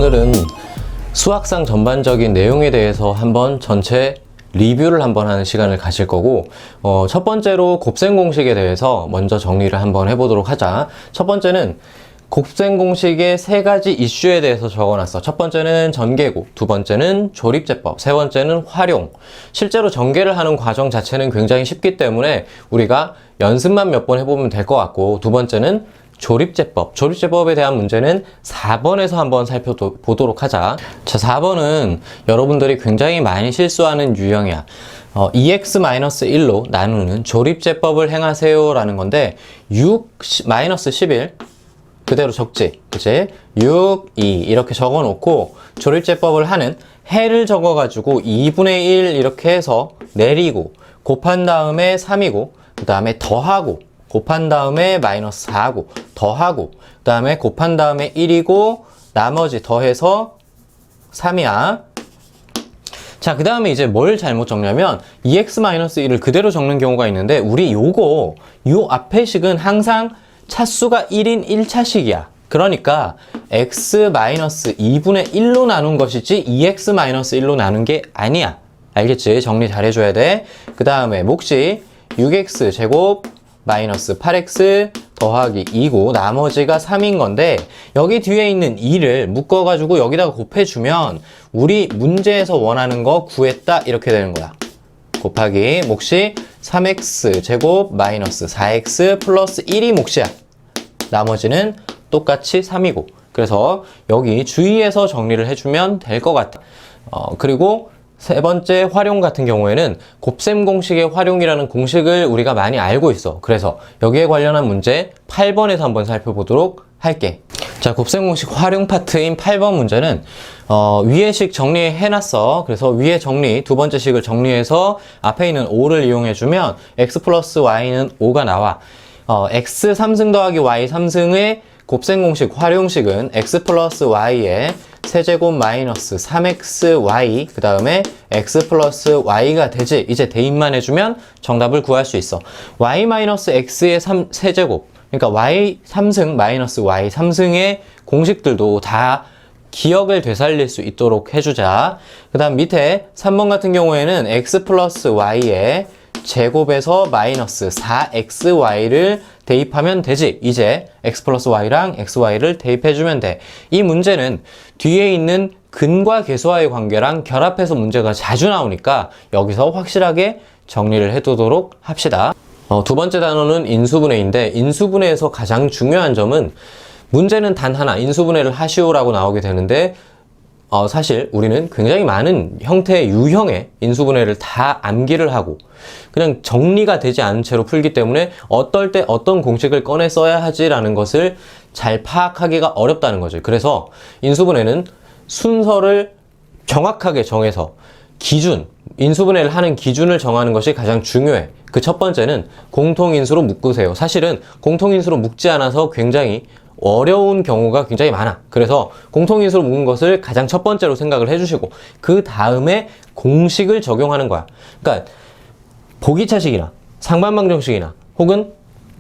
오늘은 수학상 전반적인 내용에 대해서 한번 전체 리뷰를 한번 하는 시간을 가질 거고, 첫 번째로 곱셈 공식에 대해서 먼저 정리를 한번 해보도록 하자. 첫 번째는 곱셈 공식의 세 가지 이슈에 대해서 적어놨어. 첫 번째는 전개구, 두 번째는 조립제법, 세 번째는 활용. 실제로 전개를 하는 과정 자체는 굉장히 쉽기 때문에 우리가 연습만 몇 번 해보면 될 것 같고, 두 번째는 조립제법. 조립제법에 대한 문제는 4번에서 한번 살펴보도록 하자. 자, 4번은 여러분들이 굉장히 많이 실수하는 유형이야. 2x-1로 나누는 조립제법을 행하세요 라는 건데, 6-11 그대로 적지, 그치? 6, 2 이렇게 적어 놓고 조립제법을 하는 해를 적어 가지고 2분의 1 이렇게 해서 내리고 곱한 다음에 3이고 그 다음에 더하고 곱한 다음에 마이너스 4하고 더하고 그 다음에 곱한 다음에 1이고 나머지 더해서 3이야. 자, 그 다음에 이제 뭘 잘못 적냐면 2x-1을 그대로 적는 경우가 있는데, 우리 요 앞에 식은 항상 차수가 1인 1차식이야. 그러니까 x-2분의 1로 나눈 것이지 2x-1로 나눈 게 아니야. 알겠지? 정리 잘 해줘야 돼. 그 다음에 몫이 6x 제곱 마이너스 8x 더하기 2고 나머지가 3인 건데, 여기 뒤에 있는 2를 묶어가지고 여기다가 곱해주면 우리 문제에서 원하는 거 구했다 이렇게 되는 거야. 곱하기 몫이 3x 제곱 마이너스 4x 플러스 1이 몫이야. 나머지는 똑같이 3이고. 그래서 여기 주의해서 정리를 해주면 될 것 같아. 그리고 세 번째 활용 같은 경우에는 곱셈 공식의 활용이라는 공식을 우리가 많이 알고 있어. 그래서 여기에 관련한 문제 8번에서 한번 살펴보도록 할게. 자, 곱셈 공식 활용 파트인 8번 문제는 위에 식 정리해놨어. 그래서 위에 정리, 두 번째 식을 정리해서 앞에 있는 5를 이용해주면 x 플러스 y는 5가 나와. x 3승 더하기 y 3승의 곱셈 공식 활용식은 x 플러스 y의 세제곱 마이너스 3xy 그 다음에 x 플러스 y가 되지. 이제 대입만 해주면 정답을 구할 수 있어. y 마이너스 x의 세제곱, 그러니까 y 3승 마이너스 y 3승의 공식들도 다 기억을 되살릴 수 있도록 해주자. 그 다음 밑에 3번 같은 경우에는 x 플러스 y의 제곱에서 마이너스 4xy를 대입하면 되지. 이제 x 플러스 y랑 xy를 대입해주면 돼. 이 문제는 뒤에 있는 근과 계수와의 관계랑 결합해서 문제가 자주 나오니까 여기서 확실하게 정리를 해두도록 합시다. 두 번째 단어는 인수분해인데, 인수분해에서 가장 중요한 점은 문제는 단 하나, 인수분해를 하시오라고 나오게 되는데, 사실 우리는 굉장히 많은 형태의 유형의 인수분해를 다 암기를 하고 그냥 정리가 되지 않은 채로 풀기 때문에 어떨 때 어떤 공식을 꺼내 써야 하지라는 것을 잘 파악하기가 어렵다는 거죠. 그래서 인수분해는 순서를 정확하게 정해서 인수분해를 하는 기준을 정하는 것이 가장 중요해. 그 첫 번째는 공통인수로 묶으세요. 사실은 공통인수로 묶지 않아서 굉장히 어려운 경우가 굉장히 많아. 그래서 공통인수로 묶은 것을 가장 첫 번째로 생각을 해주시고, 그 다음에 공식을 적용하는 거야. 그러니까 보기차식이나 상반방정식이나 혹은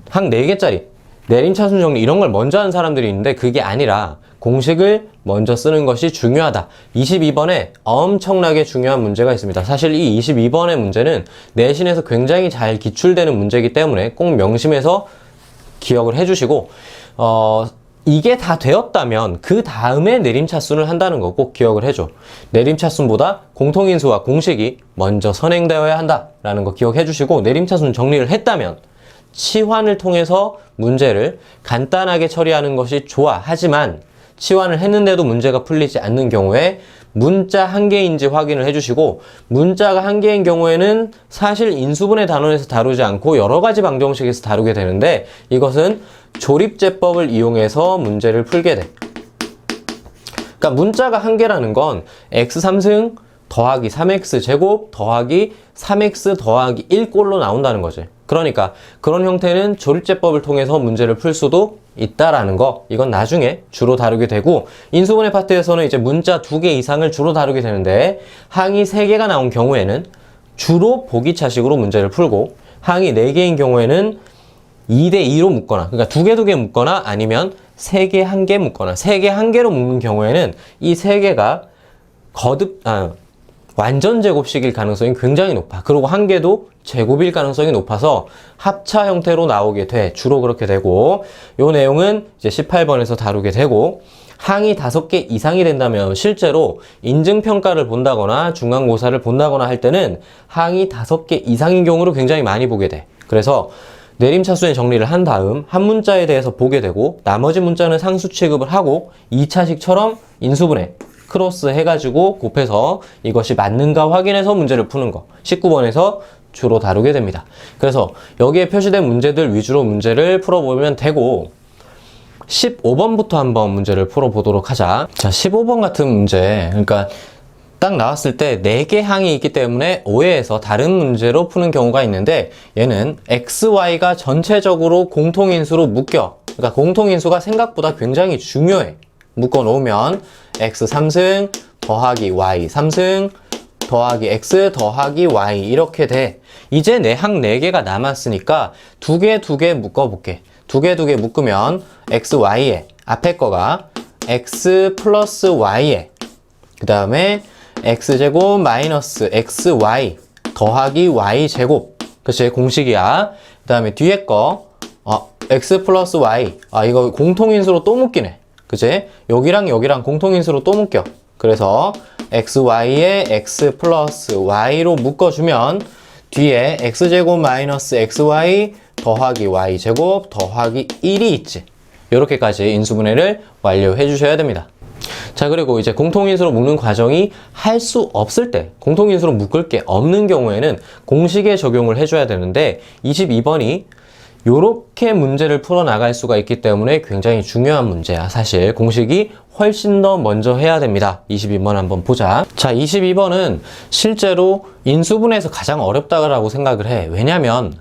항 4개짜리 내림차순 정리 이런 걸 먼저 하는 사람들이 있는데, 그게 아니라 공식을 먼저 쓰는 것이 중요하다. 22번에 엄청나게 중요한 문제가 있습니다. 사실 이 22번의 문제는 내신에서 굉장히 잘 기출되는 문제이기 때문에 꼭 명심해서 기억을 해주시고, 이게 다 되었다면 그 다음에 내림차순을 한다는 거 꼭 기억을 해줘. 내림차순보다 공통인수와 공식이 먼저 선행되어야 한다라는 거 기억해 주시고, 내림차순 정리를 했다면 치환을 통해서 문제를 간단하게 처리하는 것이 좋아. 하지만 치환을 했는데도 문제가 풀리지 않는 경우에 문자 한 개인지 확인을 해주시고, 문자가 한 개인 경우에는 사실 인수분해 단원에서 다루지 않고 여러 가지 방정식에서 다루게 되는데, 이것은 조립제법을 이용해서 문제를 풀게 돼. 그러니까 문자가 한 개라는 건 x 3승 더하기 3x 제곱 더하기 3x 더하기 1꼴로 나온다는 거지. 그러니까 그런 형태는 조립제법을 통해서 문제를 풀 수도 있다라는 거, 이건 나중에 주로 다루게 되고, 인수분해 파트에서는 이제 문자 2개 이상을 주로 다루게 되는데, 항이 3개가 나온 경우에는 주로 보기차식으로 문제를 풀고, 항이 4개인 경우에는 2대2로 묶거나, 그러니까 2개 묶거나 아니면 3개 1개 묶거나 3개 1개로 묶는 경우에는 이 3개가 완전 제곱식일 가능성이 굉장히 높아. 그리고 1개도 제곱일 가능성이 높아서 합차 형태로 나오게 돼. 주로 그렇게 되고, 요 내용은 이제 18번에서 다루게 되고, 항이 5개 이상이 된다면 실제로 인증평가를 본다거나 중간고사를 본다거나 할 때는 항이 5개 이상인 경우를 굉장히 많이 보게 돼. 그래서 내림차순의 정리를 한 다음 한 문자에 대해서 보게 되고, 나머지 문자는 상수 취급을 하고 2차식처럼 인수분해 크로스 해가지고 곱해서 이것이 맞는가 확인해서 문제를 푸는 거 19번에서 주로 다루게 됩니다. 그래서 여기에 표시된 문제들 위주로 문제를 풀어보면 되고, 15번부터 한번 문제를 풀어보도록 하자. 자, 15번 같은 문제, 그러니까 딱 나왔을 때 4개 항이 있기 때문에 오해해서 다른 문제로 푸는 경우가 있는데, 얘는 x, y가 전체적으로 공통인수로 묶여. 그러니까 공통인수가 생각보다 굉장히 중요해. 묶어 놓으면 x 3승 더하기 y 3승 더하기 x 더하기 y 이렇게 돼. 이제 내 항 4개가 남았으니까 2개 묶어볼게. 2개 묶으면 x, y에 앞에 거가 x 플러스 y에 그 다음에 x제곱 마이너스 xy 더하기 y제곱. 그치? 공식이야. 그 다음에 뒤에 거 x 플러스 y. 이거 공통인수로 또 묶이네. 그치? 여기랑 공통인수로 또 묶여. 그래서 xy에 x 플러스 y로 묶어주면 뒤에 x제곱 마이너스 xy 더하기 y제곱 더하기 1이 있지. 이렇게까지 인수분해를 완료해 주셔야 됩니다. 자, 그리고 이제 공통인수로 묶는 과정이 할 수 없을 때, 공통인수로 묶을 게 없는 경우에는 공식에 적용을 해줘야 되는데, 22번이 요렇게 문제를 풀어나갈 수가 있기 때문에 굉장히 중요한 문제야. 사실 공식이 훨씬 더 먼저 해야 됩니다. 22번 한번 보자. 자, 22번은 실제로 인수분해에서 가장 어렵다고 생각을 해. 왜냐면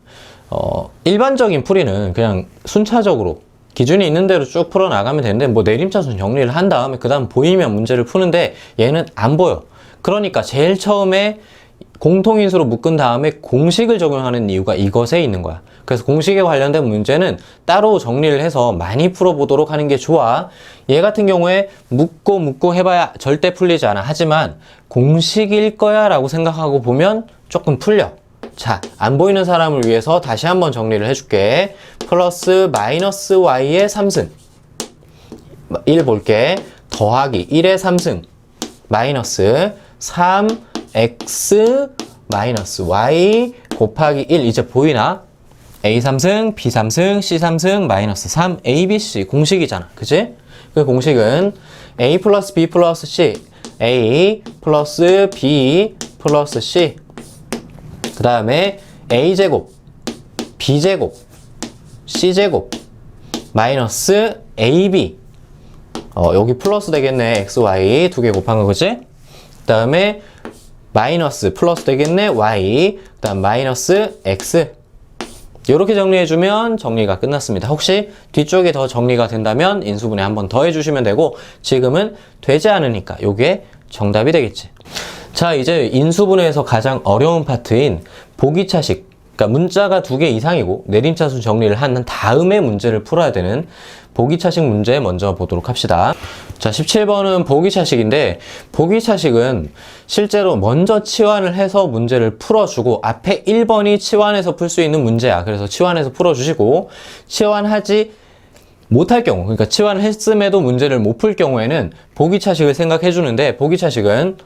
일반적인 풀이는 그냥 순차적으로 기준이 있는 대로 쭉 풀어나가면 되는데, 뭐 내림차순 정리를 한 다음에 그 다음 보이면 문제를 푸는데 얘는 안 보여. 그러니까 제일 처음에 공통인수로 묶은 다음에 공식을 적용하는 이유가 이것에 있는 거야. 그래서 공식에 관련된 문제는 따로 정리를 해서 많이 풀어보도록 하는 게 좋아. 얘 같은 경우에 묶고 해봐야 절대 풀리지 않아. 하지만 공식일 거야 라고 생각하고 보면 조금 풀려. 자, 안 보이는 사람을 위해서 다시 한번 정리를 해줄게. 플러스 마이너스 y의 3승 1 볼게. 더하기 1의 3승 마이너스 3x 마이너스 y 곱하기 1. 이제 보이나? a 3승, b 3승, c 3승, 마이너스 3, a, b, c 공식이잖아. 그치? 그 공식은 a 플러스 b 플러스 c, a 플러스 b 플러스 c, 그 다음에 a제곱, b제곱, c제곱, 마이너스 ab. 여기 플러스 되겠네. xy 2개 곱한 거, 그치? 그 다음에 마이너스 플러스 되겠네. y, 그 다음 마이너스 x. 이렇게 정리해주면 정리가 끝났습니다. 혹시 뒤쪽에 더 정리가 된다면 인수분해 한번 더 해주시면 되고, 지금은 되지 않으니까 이게 정답이 되겠지. 자, 이제 인수분해에서 가장 어려운 파트인 보기차식, 그러니까 문자가 2개 이상이고 내림차순 정리를 한 다음에 문제를 풀어야 되는 보기차식 문제 먼저 보도록 합시다. 자, 17번은 보기차식인데, 보기차식은 실제로 먼저 치환을 해서 문제를 풀어주고 앞에 1번이 치환해서 풀 수 있는 문제야. 그래서 치환해서 풀어주시고, 치환하지 못할 경우, 그러니까 치환을 했음에도 문제를 못 풀 경우에는 보기차식을 생각해 주는데, 보기차식은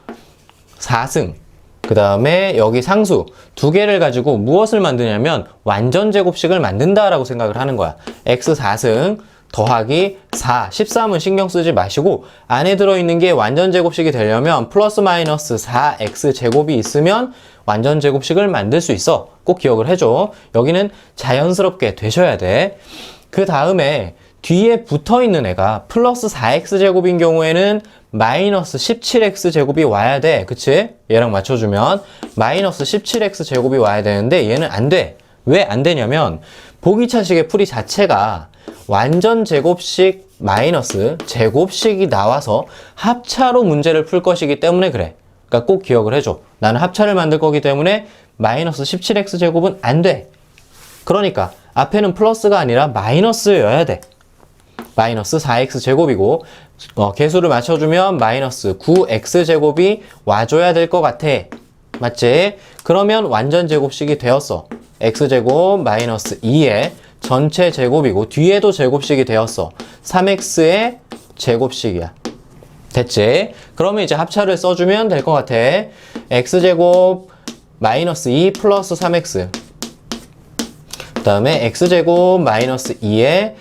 4승, 그 다음에 여기 상수 2개를 가지고 무엇을 만드냐면 완전 제곱식을 만든다라고 생각을 하는 거야. x 4승 더하기 4, 13은 신경 쓰지 마시고, 안에 들어있는 게 완전 제곱식이 되려면 플러스 마이너스 4x 제곱이 있으면 완전 제곱식을 만들 수 있어. 꼭 기억을 해줘. 여기는 자연스럽게 되셔야 돼. 그 다음에 뒤에 붙어있는 애가 플러스 4x 제곱인 경우에는 마이너스 17x 제곱이 와야 돼. 그치? 얘랑 맞춰주면 마이너스 17x 제곱이 와야 되는데 얘는 안 돼. 왜 안 되냐면 보기차식의 풀이 자체가 완전 제곱식 마이너스 제곱식이 나와서 합차로 문제를 풀 것이기 때문에 그래. 그러니까 꼭 기억을 해줘. 나는 합차를 만들 거기 때문에 마이너스 17x 제곱은 안 돼. 그러니까 앞에는 플러스가 아니라 마이너스여야 돼. 마이너스 4x제곱이고 개수를 맞춰주면 마이너스 9x제곱이 와줘야 될 것 같아. 맞지? 그러면 완전 제곱식이 되었어. x제곱 마이너스 2의 전체 제곱이고 뒤에도 제곱식이 되었어. 3x의 제곱식이야. 됐지? 그러면 이제 합차를 써주면 될 것 같아. x제곱 마이너스 2 플러스 3x, 그 다음에 x제곱 마이너스 2에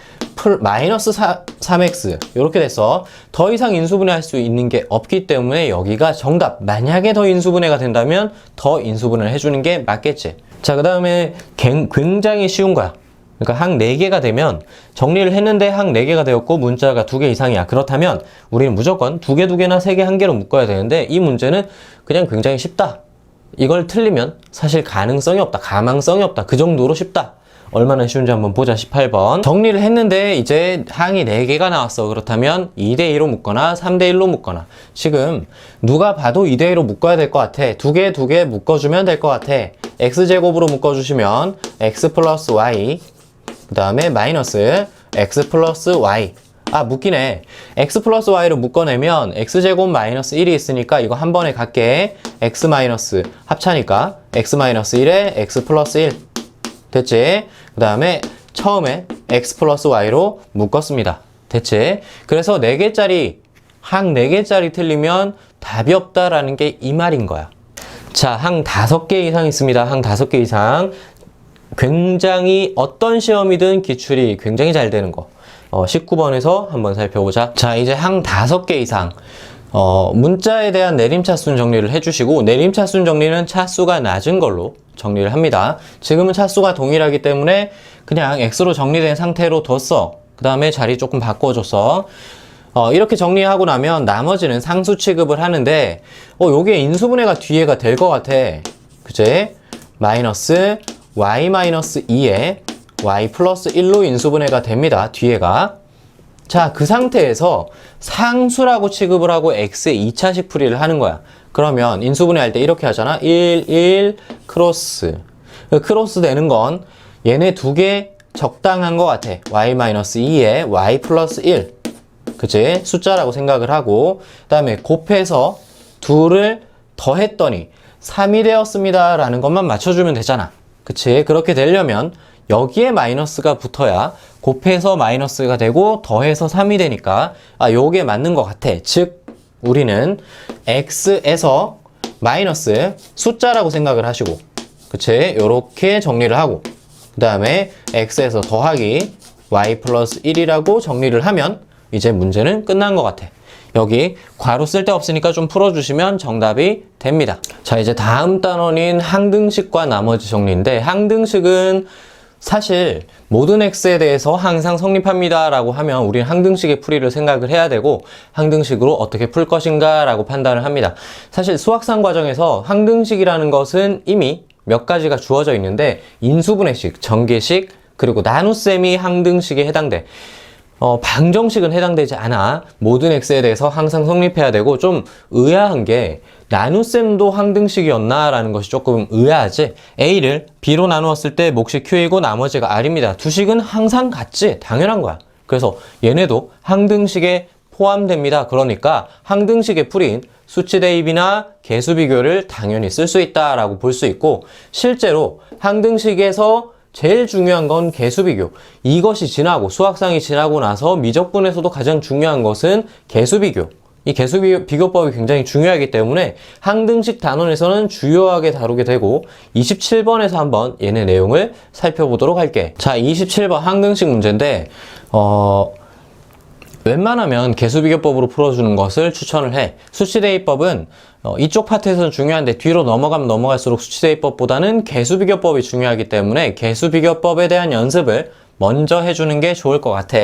마이너스 3x 이렇게 돼서 더 이상 인수분해할 수 있는 게 없기 때문에 여기가 정답. 만약에 더 인수분해가 된다면 더 인수분해를 해주는 게 맞겠지. 자, 그 다음에 굉장히 쉬운 거야. 그러니까 항 4개가 되면 정리를 했는데 항 4개가 되었고 문자가 2개 이상이야. 그렇다면 우리는 무조건 2개, 2개나 3개, 1개로 묶어야 되는데 이 문제는 그냥 굉장히 쉽다. 이걸 틀리면 사실 가능성이 없다. 가망성이 없다. 그 정도로 쉽다. 얼마나 쉬운지 한번 보자. 18번. 정리를 했는데 이제 항이 4개가 나왔어. 그렇다면 2대2로 묶거나 3대1로 묶거나. 지금 누가 봐도 2대2로 묶어야 될 것 같아. 2개, 2개 묶어주면 될 것 같아. x제곱으로 묶어주시면 x 플러스 y, 그 다음에 마이너스 x 플러스 y. 아, 묶이네. x 플러스 y로 묶어내면 x제곱 마이너스 1이 있으니까 이거 한 번에 갖게. x 마이너스 합차니까 x 마이너스 1에 x 플러스 1. 됐지? 그 다음에 처음에 x 플러스 y로 묶었습니다. 됐지? 그래서 4개짜리, 항 4개짜리 틀리면 답이 없다라는 게 이 말인 거야. 자, 항 5개 이상 있습니다. 항 5개 이상. 굉장히 어떤 시험이든 기출이 굉장히 잘 되는 거. 19번에서 한번 살펴보자. 자, 이제 항 5개 이상. 문자에 대한 내림차순 정리를 해주시고, 내림차순 정리는 차수가 낮은 걸로 정리를 합니다. 지금은 차수가 동일하기 때문에 그냥 x로 정리된 상태로 뒀어. 그 다음에 자리 조금 바꿔줬어. 이렇게 정리하고 나면 나머지는 상수 취급을 하는데, 요게 인수분해가 뒤에가 될 것 같아. 그치? 마이너스 y-2에 y 플러스 1로 인수분해가 됩니다. 뒤에가. 자, 그 상태에서 상수라고 취급을 하고 x의 2차식 풀이를 하는 거야. 그러면 인수분해 할 때 이렇게 하잖아. 1, 1, 크로스. 크로스 되는 건 얘네 2개 적당한 것 같아. y-2에 y 플러스 1. 그치? 숫자라고 생각을 하고, 그 다음에 곱해서 2를 더했더니 3이 되었습니다. 라는 것만 맞춰주면 되잖아. 그치? 그렇게 되려면 여기에 마이너스가 붙어야 곱해서 마이너스가 되고 더해서 3이 되니까 요게 맞는 것 같아. 즉 우리는 x에서 마이너스 숫자라고 생각을 하시고, 그치? 요렇게 정리를 하고, 그 다음에 x에서 더하기 y 플러스 1이라고 정리를 하면 이제 문제는 끝난 것 같아. 여기 괄호 쓸 데 없으니까 좀 풀어주시면 정답이 됩니다. 자, 이제 다음 단원인 항등식과 나머지 정리인데, 항등식은 사실 모든 x에 대해서 항상 성립합니다 라고 하면 우리는 항등식의 풀이를 생각을 해야 되고, 항등식으로 어떻게 풀 것인가 라고 판단을 합니다. 사실 수학상 과정에서 항등식이라는 것은 이미 몇 가지가 주어져 있는데, 인수분해식, 전개식, 그리고 나눗셈이 항등식에 해당돼. 방정식은 해당되지 않아. 모든 x에 대해서 항상 성립해야 되고, 좀 의아한 게 나눗셈도 항등식이었나 라는 것이 조금 의아하지. a를 b로 나누었을 때 몫이 q이고 나머지가 r입니다. 두 식은 항상 같지. 당연한 거야. 그래서 얘네도 항등식에 포함됩니다. 그러니까 항등식의 풀이인 수치 대입이나 개수 비교를 당연히 쓸 수 있다라고 볼 수 있고, 실제로 항등식에서 제일 중요한 건 개수 비교. 이것이 지나고, 수학상이 지나고 나서 미적분에서도 가장 중요한 것은 개수 비교. 이 개수 비교법이 굉장히 중요하기 때문에 항등식 단원에서는 주요하게 다루게 되고, 27번에서 한번 얘네 내용을 살펴보도록 할게. 자, 27번 항등식 문제인데, 웬만하면 개수비교법으로 풀어주는 것을 추천을 해. 수치대입법은 이쪽 파트에서는 중요한데 뒤로 넘어가면 넘어갈수록 수치대입법보다는 개수비교법이 중요하기 때문에 개수비교법에 대한 연습을 먼저 해주는 게 좋을 것 같아.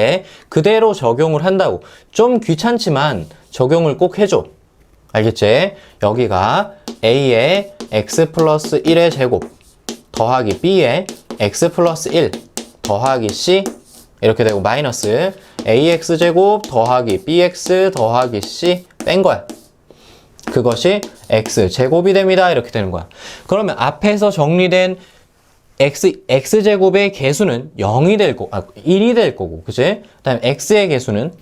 그대로 적용을 한다고. 좀 귀찮지만 적용을 꼭 해줘. 알겠지? 여기가 a의 x 플러스 1의 제곱 더하기 b의 x 플러스 1 더하기 c 이렇게 되고, 마이너스 ax제곱 더하기 bx 더하기 c 뺀 거야. 그것이 x제곱이 됩니다. 이렇게 되는 거야. 그러면 앞에서 정리된 x제곱의 개수는 0이 될 거고, 1이 될 거고, 그치? 그 다음에 x의 개수는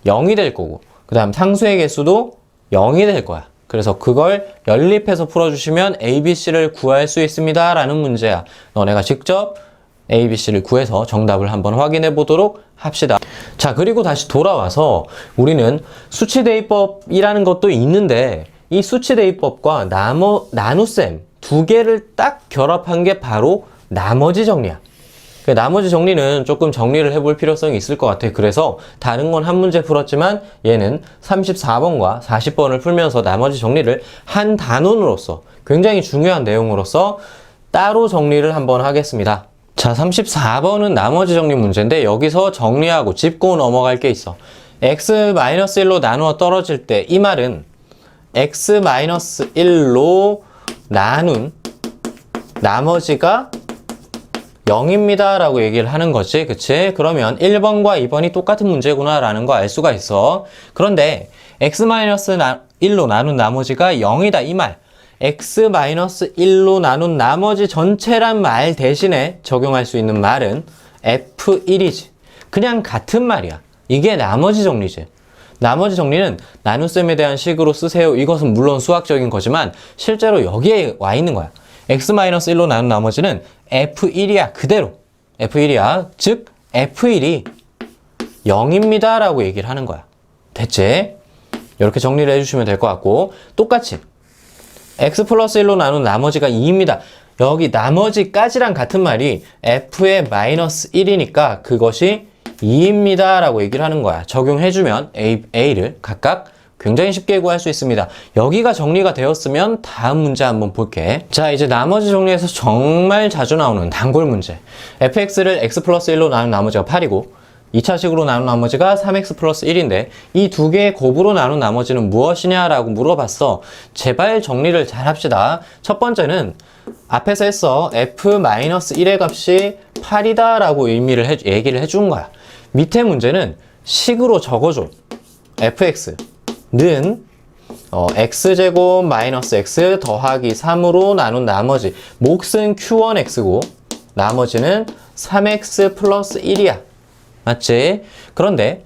0이 될 거고, 그 다음 상수의 개수도 0이 될 거야. 그래서 그걸 연립해서 풀어주시면 ABC를 구할 수 있습니다. 라는 문제야. 너네가 직접 ABC를 구해서 정답을 한번 확인해 보도록 합시다. 자, 그리고 다시 돌아와서 우리는 수치대입법이라는 것도 있는데 이 수치대입법과 나눗셈 두 개를 딱 결합한 게 바로 나머지 정리야. 나머지 정리는 조금 정리를 해볼 필요성이 있을 것 같아. 그래서 다른 건 한 문제 풀었지만 얘는 34번과 40번을 풀면서 나머지 정리를 한 단원으로서 굉장히 중요한 내용으로서 따로 정리를 한번 하겠습니다. 자, 34번은 나머지 정리 문제인데 여기서 정리하고 짚고 넘어갈 게 있어. x-1로 나누어 떨어질 때 이 말은 x-1로 나눈 나머지가 0입니다 라고 얘기를 하는 거지. 그치? 그러면 1번과 2번이 똑같은 문제구나 라는 거 알 수가 있어. 그런데 x-1로 나눈 나머지가 0이다 이 말. x-1로 나눈 나머지 전체란 말 대신에 적용할 수 있는 말은 f1이지. 그냥 같은 말이야. 이게 나머지 정리지. 나머지 정리는 나눗셈에 대한 식으로 쓰세요. 이것은 물론 수학적인 거지만 실제로 여기에 와 있는 거야. x-1로 나눈 나머지는 f1이야. 그대로 f1이야. 즉 f1이 0입니다 라고 얘기를 하는 거야. 됐지? 이렇게 정리를 해주시면 될 것 같고, 똑같이 x 플러스 1로 나눈 나머지가 2입니다. 여기 나머지까지랑 같은 말이 f의 마이너스 1이니까 그것이 2입니다 라고 얘기를 하는 거야. 적용해주면 A를 각각 굉장히 쉽게 구할 수 있습니다. 여기가 정리가 되었으면 다음 문제 한번 볼게. 자, 이제 나머지 정리에서 정말 자주 나오는 단골 문제. fx를 x 플러스 1로 나눈 나머지가 8이고 2차식으로 나눈 나머지가 3x 플러스 1인데 이 두 개의 곱으로 나눈 나머지는 무엇이냐라고 물어봤어. 제발 정리를 잘 합시다. 첫 번째는 앞에서 했어. f-1의 값이 8이다 라고 얘기를 해준 거야. 밑에 문제는 식으로 적어줘. fx는 x제곱 마이너스 x 더하기 3으로 나눈 나머지, 몫은 q1x고 나머지는 3x 플러스 1이야. 맞지? 그런데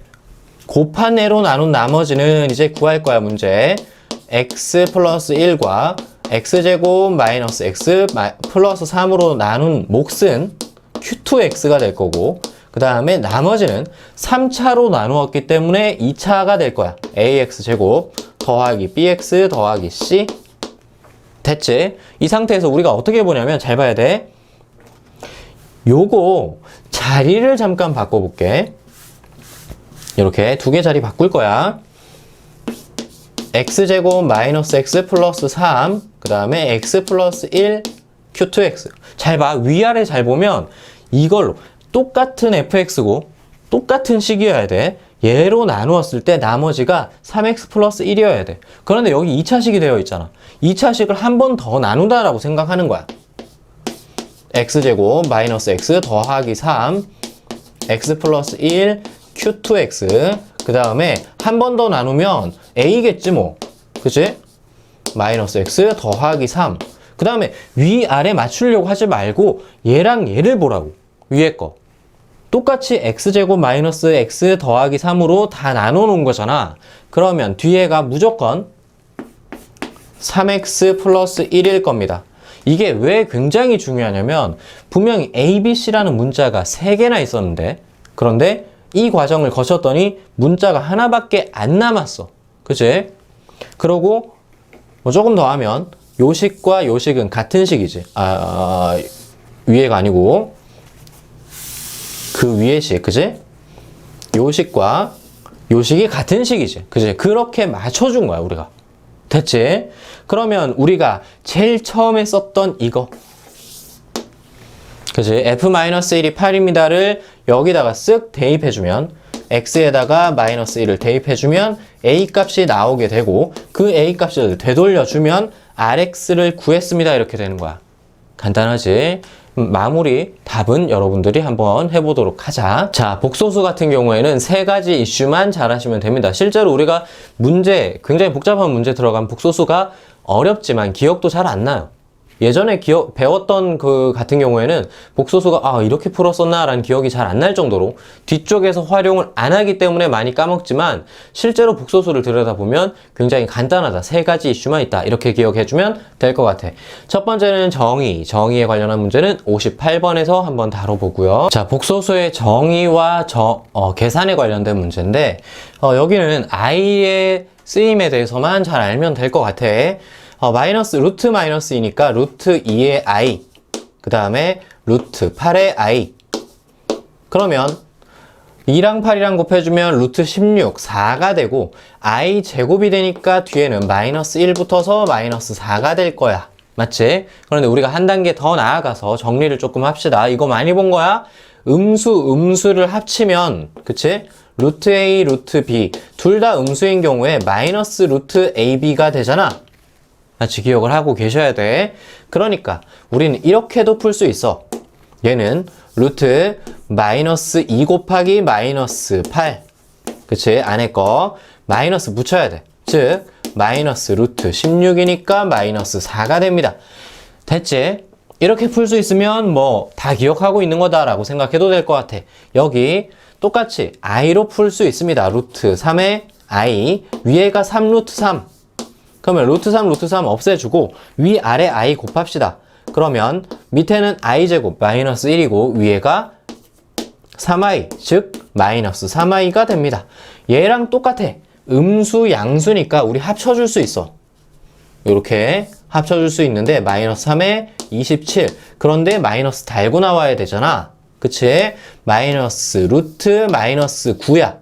곱한 애로 나눈 나머지는 이제 구할 거야. 문제 x 플러스 1과 x제곱 마이너스 x 플러스 3으로 나눈 몫은 q2x가 될 거고, 그 다음에 나머지는 3차로 나누었기 때문에 2차가 될 거야. ax제곱 더하기 bx 더하기 c. 됐지? 이 상태에서 우리가 어떻게 보냐면 잘 봐야 돼. 요거 자리를 잠깐 바꿔볼게. 이렇게 두 개 자리 바꿀 거야. x제곱 마이너스 x 플러스 3, 그 다음에 x 플러스 1 q2x. 잘 봐. 위아래 잘 보면 이걸로 똑같은 fx고 똑같은 식이어야 돼. 얘로 나누었을 때 나머지가 3x 플러스 1이어야 돼. 그런데 여기 2차식이 되어 있잖아. 2차식을 한 번 더 나눈다라고 생각하는 거야. x제곱 마이너스 x 더하기 3 x 플러스 1 q2x. 그 다음에 한 번 더 나누면 a겠지 뭐. 그치? 마이너스 x 더하기 3. 그 다음에 위아래 맞추려고 하지 말고 얘랑 얘를 보라고. 위에 거. 똑같이 x제곱 마이너스 x 더하기 3으로 다 나눠 놓은 거잖아. 그러면 뒤에가 무조건 3x 플러스 1일 겁니다. 이게 왜 굉장히 중요하냐면 분명히 a, b, c라는 문자가 3개나 있었는데, 그런데 이 과정을 거쳤더니 문자가 하나밖에 안 남았어. 그치? 그러고 뭐 조금 더 하면 요식과 요식은 같은 식이지. 위에가 아니고 그 위에 식, 그지? 요식과 요식이 같은 식이지. 그지? 그렇게 맞춰준 거야, 우리가. 됐지? 그러면 우리가 제일 처음에 썼던 이거. 그지? f-1이 8입니다를 여기다가 쓱 대입해주면, x에다가 마이너스 1을 대입해주면 a 값이 나오게 되고, 그 a 값을 되돌려주면 rx를 구했습니다. 이렇게 되는 거야. 간단하지? 마무리 답은 여러분들이 한번 해보도록 하자. 자, 복소수 같은 경우에는 3가지 이슈만 잘 하시면 됩니다. 실제로 우리가 문제, 굉장히 복잡한 문제 들어간 복소수가 어렵지만 기억도 잘 안 나요. 예전에 배웠던 그 같은 경우에는 복소수가 이렇게 풀었었나 라는 기억이 잘 안 날 정도로 뒤쪽에서 활용을 안 하기 때문에 많이 까먹지만 실제로 복소수를 들여다보면 굉장히 간단하다. 세 가지 이슈만 있다. 이렇게 기억해주면 될 것 같아. 첫 번째는 정의에 관련한 문제는 58번에서 한번 다뤄보고요. 자, 복소수의 정의와 계산에 관련된 문제인데 여기는 i의 쓰임에 대해서만 잘 알면 될 것 같아. 루트 마이너스이니까 루트 2의 i, 그 다음에 루트 8의 i. 그러면 2랑 8이랑 곱해주면 루트 16, 4가 되고 i 제곱이 되니까 뒤에는 마이너스 1 붙어서 마이너스 4가 될 거야. 맞지? 그런데 우리가 한 단계 더 나아가서 정리를 조금 합시다. 이거 많이 본 거야? 음수를 합치면, 그치? 루트 a, 루트 b 둘 다 음수인 경우에 마이너스 루트 ab가 되잖아. 같이 기억을 하고 계셔야 돼. 그러니까 우리는 이렇게도 풀 수 있어. 얘는 루트 마이너스 2 곱하기 마이너스 8. 그치? 안에 거 마이너스 붙여야 돼. 즉 마이너스 루트 16이니까 마이너스 4가 됩니다. 됐지? 이렇게 풀 수 있으면 뭐 다 기억하고 있는 거다라고 생각해도 될 것 같아. 여기 똑같이 i로 풀 수 있습니다. 루트 3의 i, 위에가 3 루트 3. 그러면 루트 3 루트 3 없애주고 위아래 i 곱합시다. 그러면 밑에는 i제곱 마이너스 1이고 위에가 3i, 즉 마이너스 3i가 됩니다. 얘랑 똑같아. 음수 양수니까 우리 합쳐줄 수 있어. 이렇게 합쳐줄 수 있는데 마이너스 3에 27. 그런데 마이너스 달고 나와야 되잖아. 그치? 마이너스 루트 마이너스 9야.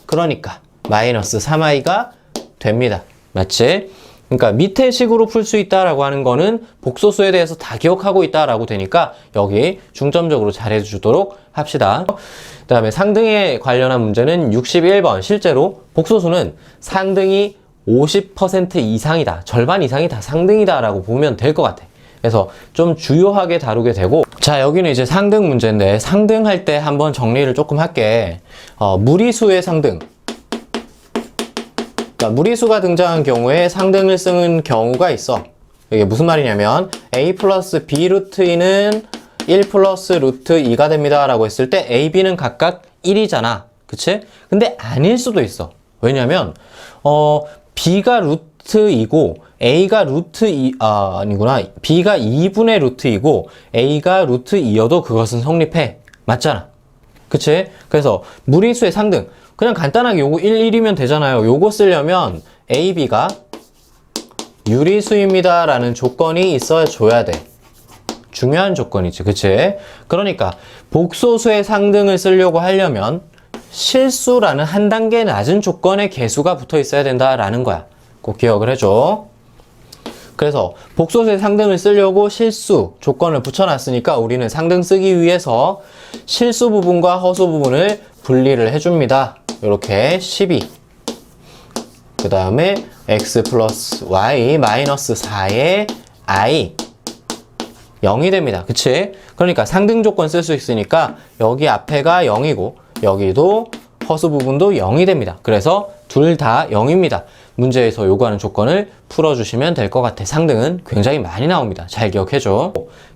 그러니까 마이너스 3i가 됩니다. 맞지? 그러니까 밑에 식으로 풀 수 있다라고 하는 거는 복소수에 대해서 다 기억하고 있다라고 되니까 여기 중점적으로 잘해주도록 합시다. 그 다음에 상등에 관련한 문제는 61번. 실제로 복소수는 상등이 50% 이상이다. 절반 이상이 다 상등이다 라고 보면 될 것 같아. 그래서 좀 주요하게 다루게 되고, 자, 여기는 이제 상등 문제인데 상등할 때 한번 정리를 조금 할게. 무리수의 상등. 그러니까 무리수가 등장한 경우에 상등을 쓰는 경우가 있어. 이게 무슨 말이냐면 a 플러스 b 루트 2는 1 플러스 루트 2가 됩니다 라고 했을 때 a, b는 각각 1이잖아. 그치? 근데 아닐 수도 있어. 왜냐면 b가 루트 2고 a가 루트 2, 아니구나. b가 2분의 루트 2고 a가 루트 2여도 그것은 성립해. 맞잖아. 그치? 그래서 무리수의 상등. 그냥 간단하게 요거 1, 1이면 되잖아요. 요거 쓰려면 a, b가 유리수입니다 라는 조건이 있어 줘야 돼. 중요한 조건이지. 그치? 그러니까 복소수의 상등을 쓰려고 하려면 실수라는 한 단계 낮은 조건의 개수가 붙어 있어야 된다라는 거야. 꼭 기억을 해줘. 그래서 복소수의 상등을 쓰려고 실수 조건을 붙여놨으니까 우리는 상등 쓰기 위해서 실수 부분과 허수 부분을 분리를 해줍니다. 이렇게 12. 그 다음에 x 플러스 y 마이너스 4의 i 0이 됩니다. 그치? 그러니까 상등 조건 쓸 수 있으니까 여기 앞에가 0이고 여기도 허수 부분도 0이 됩니다. 그래서 둘 다 0입니다. 문제에서 요구하는 조건을 풀어주시면 될 것 같아. 상등은 굉장히 많이 나옵니다. 잘 기억해줘.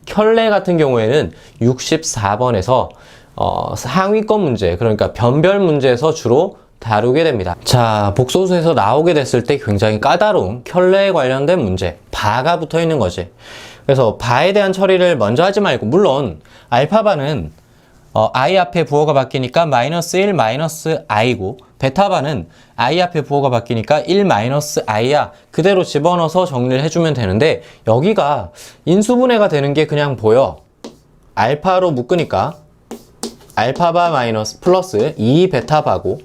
켤레 같은 경우에는 64번에서 상위권 문제, 그러니까 변별 문제에서 주로 다루게 됩니다. 자, 복소수에서 나오게 됐을 때 굉장히 까다로운 켤레에 관련된 문제, 바가 붙어 있는 거지. 그래서 바에 대한 처리를 먼저 하지 말고, 물론 알파바는 i 앞에 부호가 바뀌니까 마이너스 1 마이너스 i고, 베타바는 i 앞에 부호가 바뀌니까 1 마이너스 i야. 그대로 집어넣어서 정리를 해주면 되는데 여기가 인수분해가 되는 게 그냥 보여. 알파로 묶으니까 알파바 마이너스 플러스 2베타바고,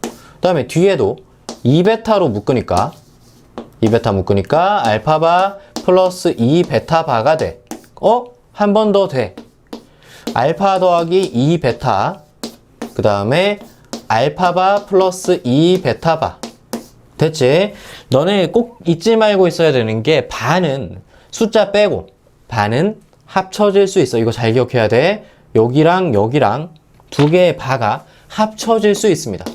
그 다음에 뒤에도 2베타로 묶으니까 2베타 묶으니까 알파바 플러스 2베타바가 돼. 한 번 더 돼. 알파 더하기 2베타, 그 다음에 알파바 플러스 2베타바. 됐지? 너네 꼭 잊지 말고 있어야 되는 게 바는 숫자 빼고 바는 합쳐질 수 있어. 이거 잘 기억해야 돼. 여기랑 여기랑 두 개의 바가 합쳐질 수 있습니다.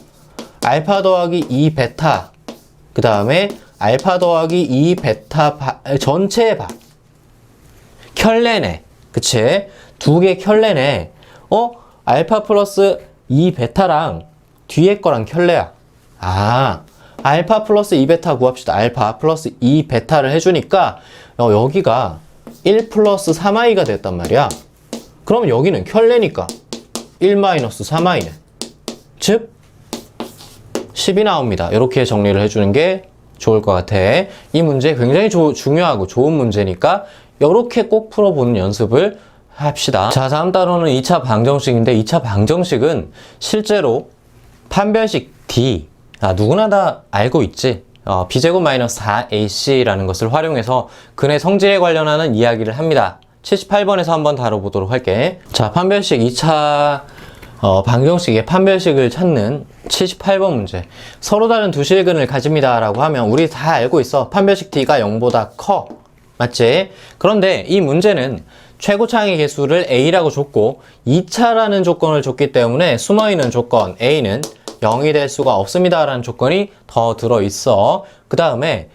알파 더하기 2베타, 그 다음에 알파 더하기 2베타 바, 전체의 바. 켤레네. 그치? 두 개 켤레네. 알파 플러스 2베타랑 뒤에 거랑 켤레야. 알파 플러스 2베타 구합시다. 알파 플러스 2베타를 해주니까 여기가 1 플러스 3i가 됐단 말이야. 그러면 여기는 켤레니까 1 마이너스 3i네. 즉 10이 나옵니다. 이렇게 정리를 해주는 게 좋을 것 같아. 이 문제 굉장히 중요하고 좋은 문제니까 이렇게 꼭 풀어보는 연습을 합시다. 자, 다음 단원은 2차 방정식인데 2차 방정식은 실제로 판별식 D, 누구나 다 알고 있지. b제곱 마이너스 4ac라는 것을 활용해서 근의 성질에 관련하는 이야기를 합니다. 78번에서 한번 다뤄보도록 할게. 자, 판별식 2차 방정식의 판별식을 찾는 78번 문제. 서로 다른 두 실근을 가집니다 라고 하면 우리 다 알고 있어. 판별식 D가 0보다 커. 맞지? 그런데 이 문제는 최고차항의 개수를 A라고 줬고 2차라는 조건을 줬기 때문에 숨어있는 조건 A는 0이 될 수가 없습니다 라는 조건이 더 들어있어. 그 다음에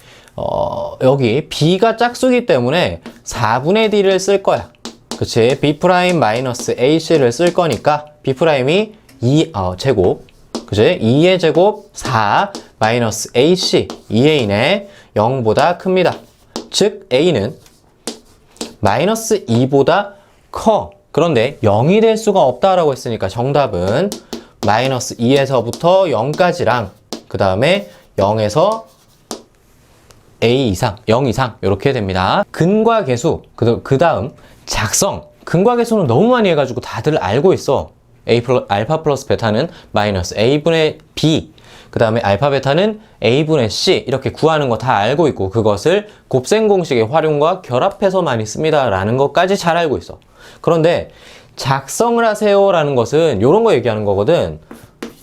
여기 B가 짝수기 때문에 4분의 D를 쓸 거야. 그치? B' 마이너스 AC를 쓸 거니까 B'이 2 제곱, 그치? 2의 제곱 4 마이너스 AC 2A네 0보다 큽니다. 즉 A는 마이너스 2보다 커. 그런데 0이 될 수가 없다라고 했으니까 정답은 마이너스 2에서부터 0까지랑 그 다음에 0에서 A 이상, 0 이상 이렇게 됩니다. 근과 계수, 그 다음 작성. 근과 계수는 너무 많이 해가지고 다들 알고 있어. 알파 플러스 베타는 마이너스 A분의 B, 그 다음에 알파 베타는 A분의 C 이렇게 구하는 거 다 알고 있고 그것을 곱셈 공식의 활용과 결합해서 많이 씁니다 라는 것까지 잘 알고 있어. 그런데 작성을 하세요 라는 것은 이런 거 얘기하는 거거든.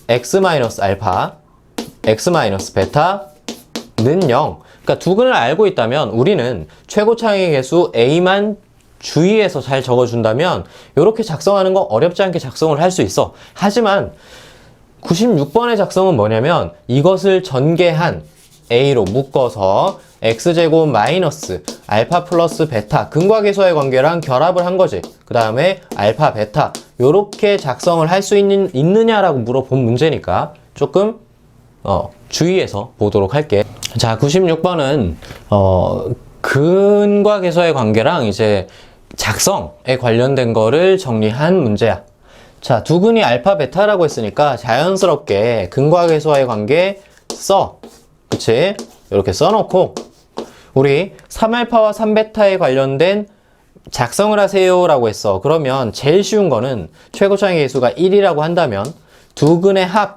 x 마이너스 알파, x 마이너스 베타는 0. 그러니까 두 근을 알고 있다면 우리는 최고차항의 개수 A만 주의해서 잘 적어준다면 이렇게 작성하는 거 어렵지 않게 작성을 할 수 있어. 하지만 96번의 작성은 뭐냐면 이것을 전개한 A로 묶어서 X제곱 마이너스 알파 플러스 베타 근과 계수와의 관계랑 결합을 한 거지. 그 다음에 알파 베타 요렇게 작성을 할 수 있느냐라고 물어본 문제니까 조금 주의해서 보도록 할게. 자, 96번은 근과 계수와의 관계랑 이제 작성에 관련된 거를 정리한 문제야. 자, 두 근이 알파 베타라고 했으니까 자연스럽게 근과 계수와의 관계 써. 그치? 이렇게 써놓고 우리 3알파와 3베타에 관련된 작성을 하세요 라고 했어. 그러면 제일 쉬운 거는 최고차항의 개수가 1이라고 한다면 두 근의 합,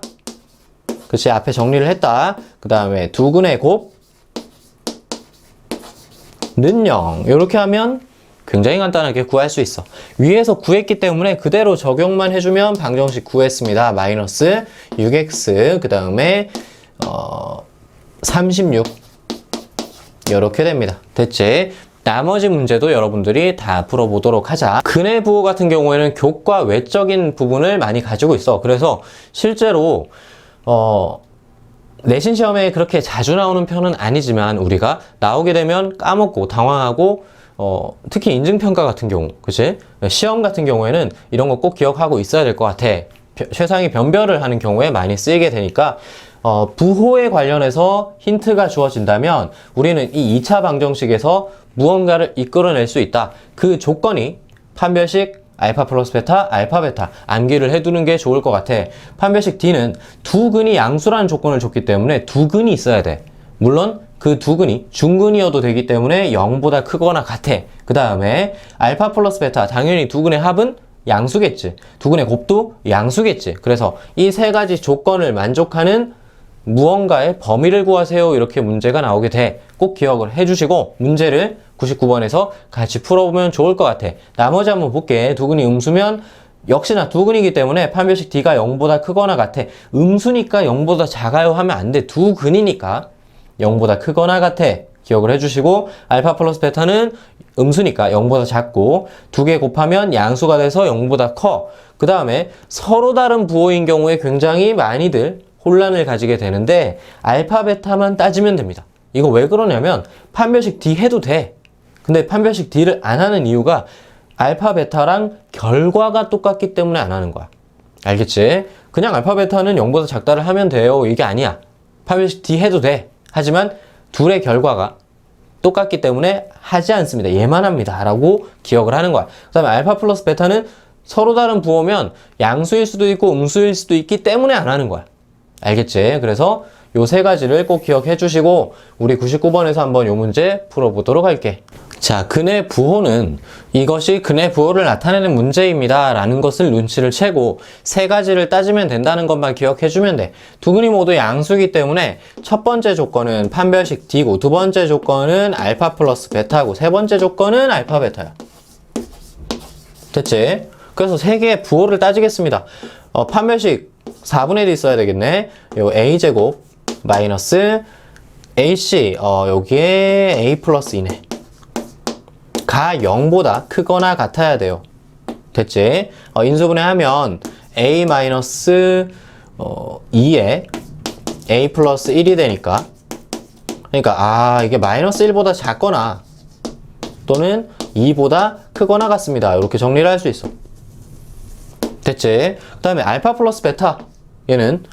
그치? 앞에 정리를 했다. 그 다음에 두 근의 곱는 0 이렇게 하면 굉장히 간단하게 구할 수 있어. 위에서 구했기 때문에 그대로 적용만 해주면 방정식 구했습니다. 마이너스 6x 그 다음에 36 이렇게 됩니다. 됐지? 나머지 문제도 여러분들이 다 풀어보도록 하자. 근의 부호 같은 경우에는 교과 외적인 부분을 많이 가지고 있어. 그래서 실제로 내신 시험에 그렇게 자주 나오는 편은 아니지만 우리가 나오게 되면 까먹고 당황하고 특히 인증평가 같은 경우, 그치? 시험 같은 경우에는 이런 거 꼭 기억하고 있어야 될 것 같아. 최상위 변별을 하는 경우에 많이 쓰이게 되니까 부호에 관련해서 힌트가 주어진다면 우리는 이 2차 방정식에서 무언가를 이끌어낼 수 있다. 그 조건이 판별식 알파 플러스 베타, 알파 베타 암기를 해두는 게 좋을 것 같아. 판별식 D는 두 근이 양수라는 조건을 줬기 때문에 두 근이 있어야 돼. 물론 그 두 근이 중근이어도 되기 때문에 0보다 크거나 같아. 그 다음에 알파 플러스 베타 당연히 두 근의 합은 양수겠지. 두 근의 곱도 양수겠지. 그래서 이 세 가지 조건을 만족하는 무언가의 범위를 구하세요. 이렇게 문제가 나오게 돼. 꼭 기억을 해주시고 문제를 99번에서 같이 풀어보면 좋을 것 같아. 나머지 한번 볼게. 두 근이 음수면 역시나 두 근이기 때문에 판별식 D가 0보다 크거나 같아. 음수니까 0보다 작아요 하면 안 돼. 두 근이니까 0보다 크거나 같아. 기억을 해주시고 알파 플러스 베타는 음수니까 0보다 작고 두 개 곱하면 양수가 돼서 0보다 커. 그 다음에 서로 다른 부호인 경우에 굉장히 많이들 혼란을 가지게 되는데 알파 베타만 따지면 됩니다. 이거 왜 그러냐면 판별식 D 해도 돼. 근데 판별식 D를 안 하는 이유가 알파, 베타랑 결과가 똑같기 때문에 안 하는 거야. 알겠지? 그냥 알파, 베타는 0보다 작다를 하면 돼요. 이게 아니야. 판별식 D 해도 돼. 하지만 둘의 결과가 똑같기 때문에 하지 않습니다. 얘만 합니다. 라고 기억을 하는 거야. 그 다음에 알파 플러스 베타는 서로 다른 부호면 양수일 수도 있고 음수일 수도 있기 때문에 안 하는 거야. 알겠지? 그래서 요 세 가지를 꼭 기억해 주시고 우리 99번에서 한번 요 문제 풀어보도록 할게. 자, 근의 부호는 이것이 근의 부호를 나타내는 문제입니다 라는 것을 눈치를 채고 세 가지를 따지면 된다는 것만 기억해 주면 돼. 두 근이 모두 양수이기 때문에 첫 번째 조건은 판별식 D고 두 번째 조건은 알파 플러스 베타고 세 번째 조건은 알파 베타야. 됐지? 그래서 세 개의 부호를 따지겠습니다. 판별식 4분의 1이 있어야 되겠네. 요 a제곱 마이너스 ac 여기에 a 플러스 2네. 가 0보다 크거나 같아야 돼요. 됐지? 인수분해하면 a 마이너스 2에 a 플러스 1이 되니까 그러니까 이게 마이너스 1보다 작거나 또는 2보다 크거나 같습니다. 이렇게 정리를 할 수 있어. 됐지? 그 다음에 알파 플러스 베타 얘는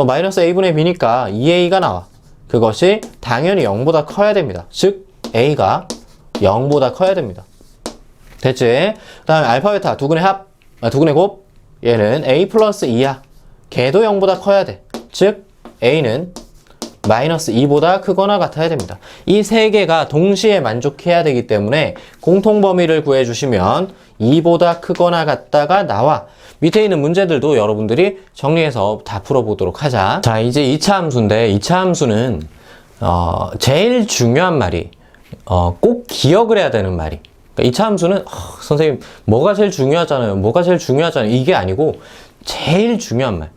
마이너스 a분의 b니까 2a가 나와. 그것이 당연히 0보다 커야 됩니다. 즉 a가 0보다 커야 됩니다. 됐지? 그 다음에 알파 베타 두근의 두근의 곱 얘는 a 플러스 2야. 걔도 0보다 커야 돼. 즉 a는 마이너스 2보다 크거나 같아야 됩니다. 이 세 개가 동시에 만족해야 되기 때문에 공통범위를 구해주시면 2보다 크거나 같다가 나와. 밑에 있는 문제들도 여러분들이 정리해서 다 풀어보도록 하자. 자, 이제 2차 함수인데 2차 함수는 제일 중요한 말이 꼭 기억을 해야 되는 말이. 그러니까 2차 함수는 선생님 뭐가 제일 중요하잖아요. 뭐가 제일 중요하잖아요. 이게 아니고 제일 중요한 말.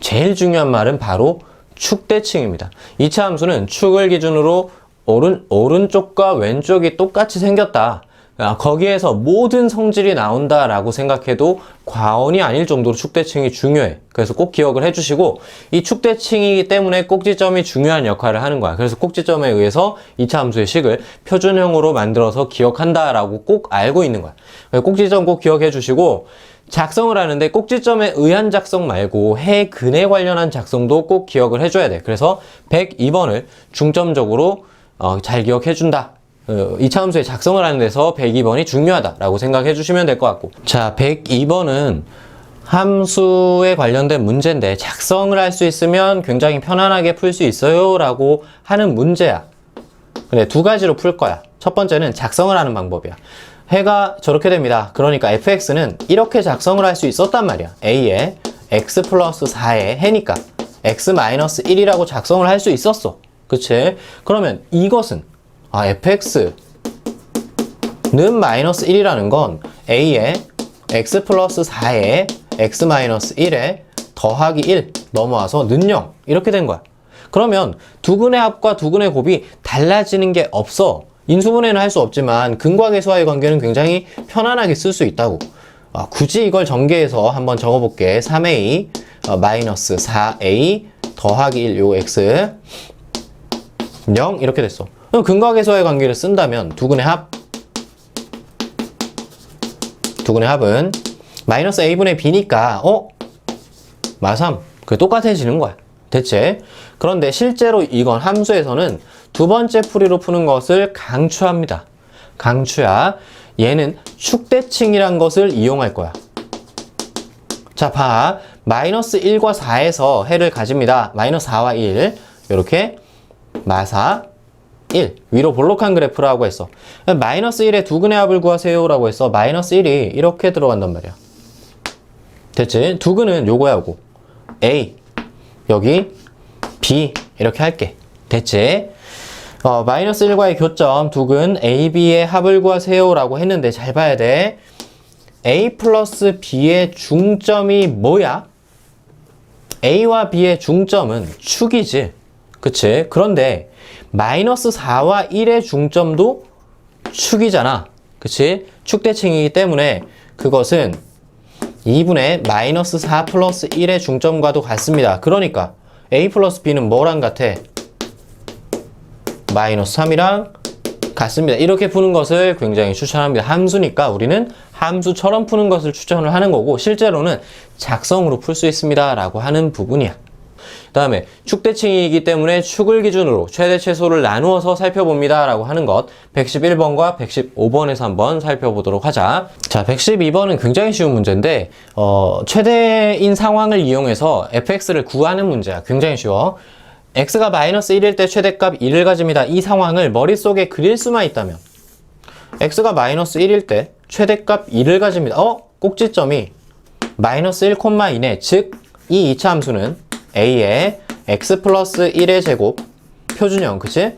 제일 중요한 말은 바로 축대칭입니다. 2차 함수는 축을 기준으로 오른쪽과 왼쪽이 똑같이 생겼다. 거기에서 모든 성질이 나온다라고 생각해도 과언이 아닐 정도로 축대칭이 중요해. 그래서 꼭 기억을 해주시고 이 축대칭이기 때문에 꼭지점이 중요한 역할을 하는 거야. 그래서 꼭지점에 의해서 2차 함수의 식을 표준형으로 만들어서 기억한다라고 꼭 알고 있는 거야. 꼭지점 꼭 기억해 주시고 작성을 하는데 꼭지점에 의한 작성 말고 해 근에 관련한 작성도 꼭 기억을 해줘야 돼. 그래서 102번을 중점적으로 잘 기억해 준다. 2차 함수의 작성을 하는 데서 102번이 중요하다라고 생각해 주시면 될 것 같고. 자, 102번은 함수에 관련된 문제인데 작성을 할 수 있으면 굉장히 편안하게 풀 수 있어요 라고 하는 문제야. 근데 두 가지로 풀 거야. 첫 번째는 작성을 하는 방법이야. 해가 저렇게 됩니다. 그러니까 fx는 이렇게 작성을 할 수 있었단 말이야. a에 x 플러스 4의 해니까 x 마이너스 1이라고 작성을 할 수 있었어. 그치? 그러면 이것은 fx는 마이너스 1이라는 건 a에 x 플러스 4에 x 마이너스 1에 더하기 1 넘어와서 는 0 이렇게 된 거야. 그러면 두근의 합과 두근의 곱이 달라지는 게 없어. 인수분해는 할 수 없지만 근과 계수와의 관계는 굉장히 편안하게 쓸 수 있다고. 굳이 이걸 전개해서 한번 적어볼게. 3a 마이너스 4a 더하기 1 요 x 0 이렇게 됐어. 그럼 근과 계수와의 관계를 쓴다면 두근의 합은 마이너스 a분의 b니까 마삼 그게 똑같아지는 거야. 대체. 그런데 실제로 이건 함수에서는 두 번째 풀이로 푸는 것을 강추합니다. 강추야. 얘는 축대칭이란 것을 이용할 거야. 자, 봐. 마이너스 1과 4에서 해를 가집니다. 마이너스 4와 1 이렇게 마사 1 위로 볼록한 그래프라고 했어. 마이너스 1의 두근의 합을 구하세요 라고 했어. 마이너스 1이 이렇게 들어간단 말이야. 됐지? 두근은 요거야 요거. A 여기 B 이렇게 할게. 됐지? 마이너스 1과의 교점 두근 A, B의 합을 구하세요 라고 했는데 잘 봐야 돼. A 플러스 B의 중점이 뭐야? A와 B의 중점은 축이지. 그치? 그런데 마이너스 4와 1의 중점도 축이잖아. 그치? 축대칭이기 때문에 그것은 2분의 마이너스 4 플러스 1의 중점과도 같습니다. 그러니까 A 플러스 B는 뭐랑 같아? 마이너스 3이랑 같습니다. 이렇게 푸는 것을 굉장히 추천합니다. 함수니까 우리는 함수처럼 푸는 것을 추천을 하는 거고, 실제로는 작성으로 풀 수 있습니다 라고 하는 부분이야. 그 다음에 축대칭이기 때문에 축을 기준으로 최대 최소를 나누어서 살펴봅니다 라고 하는 것, 111번과 115번에서 한번 살펴보도록 하자. 자, 112번은 굉장히 쉬운 문제인데 최대인 상황을 이용해서 fx를 구하는 문제야. 굉장히 쉬워. x가 마이너스 1일 때 최대값 1을 가집니다. 이 상황을 머릿속에 그릴 수만 있다면, x가 마이너스 1일 때 최대값 1을 가집니다. 꼭지점이 마이너스 1, 2네. 즉, 이 2차 함수는 a의 x 플러스 1의 제곱 표준형, 그치?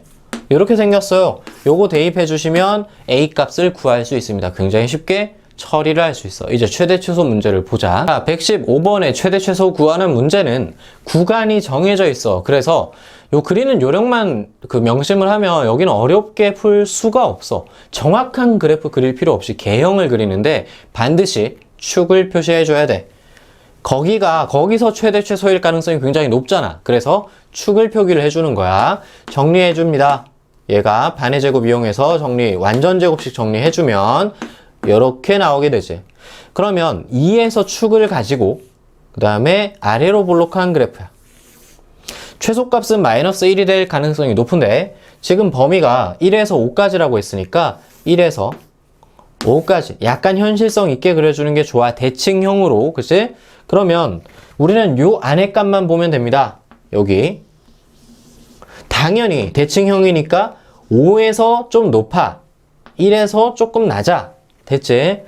이렇게 생겼어요. 요거 대입해 주시면 a 값을 구할 수 있습니다. 굉장히 쉽게 처리를 할 수 있어. 이제 최대 최소 문제를 보자. 자, 115번의 최대 최소 구하는 문제는 구간이 정해져 있어. 그래서 요 그리는 요령만 명심을 하면 여기는 어렵게 풀 수가 없어. 정확한 그래프 그릴 필요 없이 개형을 그리는데 반드시 축을 표시해 줘야 돼. 거기서 최대 최소일 가능성이 굉장히 높잖아. 그래서 축을 표기를 해주는 거야. 정리해 줍니다. 얘가 반의 제곱 이용해서 완전 제곱식 정리해주면 이렇게 나오게 되지. 그러면 2에서 축을 가지고 그 다음에 아래로 볼록한 그래프야. 최소값은 마이너스 1이 될 가능성이 높은데 지금 범위가 1에서 5까지라고 했으니까 1에서 5까지 약간 현실성 있게 그려주는 게 좋아. 대칭형으로, 그치? 그러면 우리는 요 안에 값만 보면 됩니다. 여기 당연히 대칭형이니까 5에서 좀 높아, 1에서 조금 낮아. 됐지?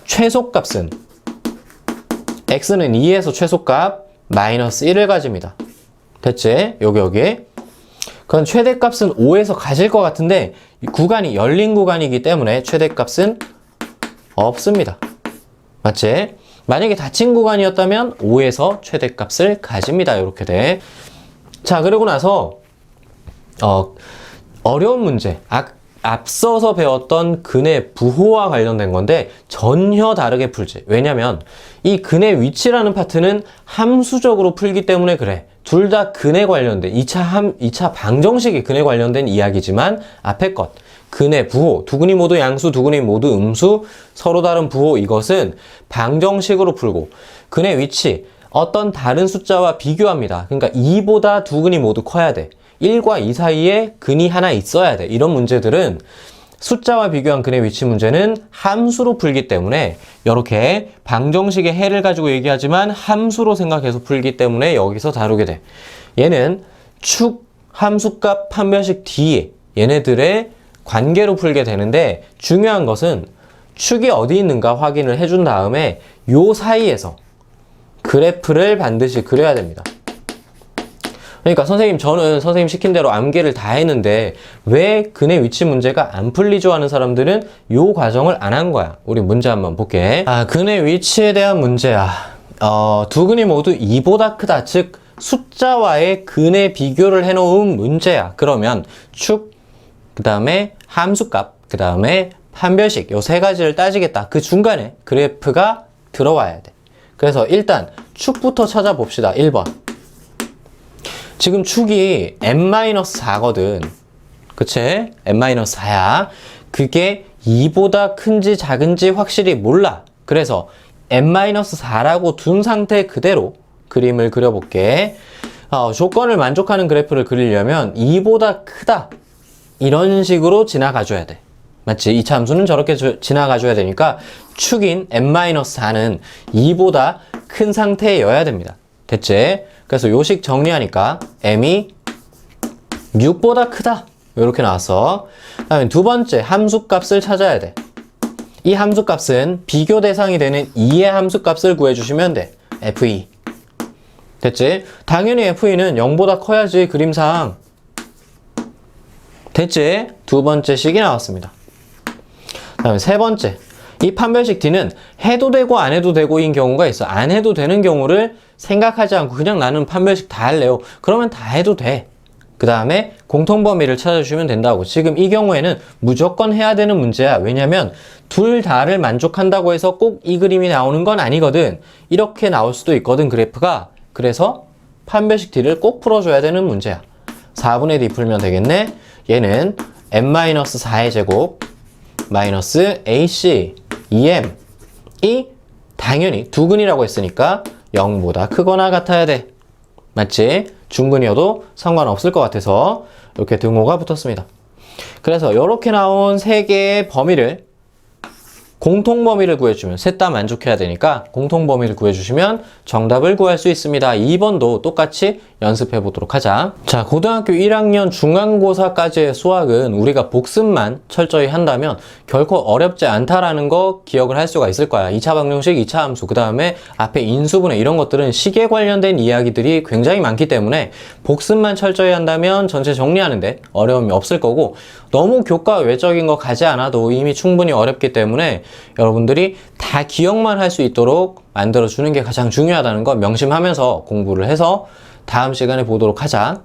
최소값은 x는 2에서 최소값 마이너스 1을 가집니다. 됐지? 여기 그럼 최대값은 5에서 가질 것 같은데 구간이 열린 구간이기 때문에 최대값은 없습니다. 맞지? 만약에 닫힌 구간이었다면 5에서 최대값을 가집니다. 이렇게 돼. 자, 그러고 나서 어려운 문제, 앞서서 배웠던 근의 부호와 관련된 건데 전혀 다르게 풀지. 왜냐면 이 근의 위치라는 파트는 함수적으로 풀기 때문에 그래. 둘 다 근에 관련된 2차 방정식이 근에 관련된 이야기지만 앞에 것 근의 부호, 두근이 모두 양수, 두근이 모두 음수, 서로 다른 부호, 이것은 방정식으로 풀고 근의 위치, 어떤 다른 숫자와 비교합니다. 그러니까 2보다 두근이 모두 커야 돼. 1과 2 사이에 근이 하나 있어야 돼. 이런 문제들은 숫자와 비교한 근의 위치 문제는 함수로 풀기 때문에 이렇게 방정식의 해를 가지고 얘기하지만 함수로 생각해서 풀기 때문에 여기서 다루게 돼. 얘는 축, 함수값, 판별식 뒤에 얘네들의 관계로 풀게 되는데 중요한 것은 축이 어디 있는가 확인을 해준 다음에 요 사이에서 그래프를 반드시 그려야 됩니다. 그러니까 저는 선생님 시킨 대로 암기를 다 했는데 왜 근의 위치 문제가 안 풀리죠 하는 사람들은 요 과정을 안 한 거야. 우리 문제 한번 볼게. 근의 위치에 대한 문제야. 두 근이 모두 2보다 크다. 즉 숫자와의 근의 비교를 해놓은 문제야. 그러면 축, 그 다음에 함수값, 그 다음에 판별식, 요 세 가지를 따지겠다. 그 중간에 그래프가 들어와야 돼. 그래서 일단 축부터 찾아봅시다. 1번. 지금 축이 n-4거든. 그치? n-4야. 그게 2보다 큰지 작은지 확실히 몰라. 그래서 n-4라고 둔 상태 그대로 그림을 그려볼게. 조건을 만족하는 그래프를 그리려면 2보다 크다. 이런 식으로 지나가줘야 돼. 맞지? 2차 함수는 저렇게 지나가줘야 되니까 축인 n-4는 2보다 큰 상태여야 됩니다. 됐지? 그래서 요식 정리하니까 m이 6보다 크다. 이렇게 나왔어. 다음에 두 번째 함수값을 찾아야 돼. 이 함수값은 비교 대상이 되는 2의 함수값을 구해주시면 돼. f2. 됐지? 당연히 f2는 0보다 커야지 그림상. 됐지? 두 번째 식이 나왔습니다. 다음에 세 번째. 이 판별식 D는 해도 되고 안 해도 되고인 경우가 있어. 안 해도 되는 경우를 생각하지 않고 그냥 나는 판별식 다 할래요. 그러면 다 해도 돼. 그 다음에 공통범위를 찾아주시면 된다고. 지금 이 경우에는 무조건 해야 되는 문제야. 왜냐면 둘 다를 만족한다고 해서 꼭 이 그림이 나오는 건 아니거든. 이렇게 나올 수도 있거든, 그래프가. 그래서 판별식 D를 꼭 풀어줘야 되는 문제야. 4분의 D 풀면 되겠네. 얘는 n-4의 제곱 마이너스 ac 2m이 당연히 두근이라고 했으니까 0보다 크거나 같아야 돼. 맞지? 중근이어도 상관없을 것 같아서 이렇게 등호가 붙었습니다. 그래서 이렇게 나온 세 개의 범위를 공통범위를 구해주면 셋 다 만족해야 되니까 공통범위를 구해주시면 정답을 구할 수 있습니다. 2번도 똑같이 연습해 보도록 하자. 자, 고등학교 1학년 중간고사까지의 수학은 우리가 복습만 철저히 한다면 결코 어렵지 않다라는 거 기억을 할 수가 있을 거야. 2차 방정식, 2차 함수, 그 다음에 앞에 인수분해 이런 것들은 식에 관련된 이야기들이 굉장히 많기 때문에 복습만 철저히 한다면 전체 정리하는데 어려움이 없을 거고, 너무 교과 외적인 거 가지 않아도 이미 충분히 어렵기 때문에 여러분들이 다 기억만 할 수 있도록 만들어주는 게 가장 중요하다는 거 명심하면서 공부를 해서 다음 시간에 보도록 하자.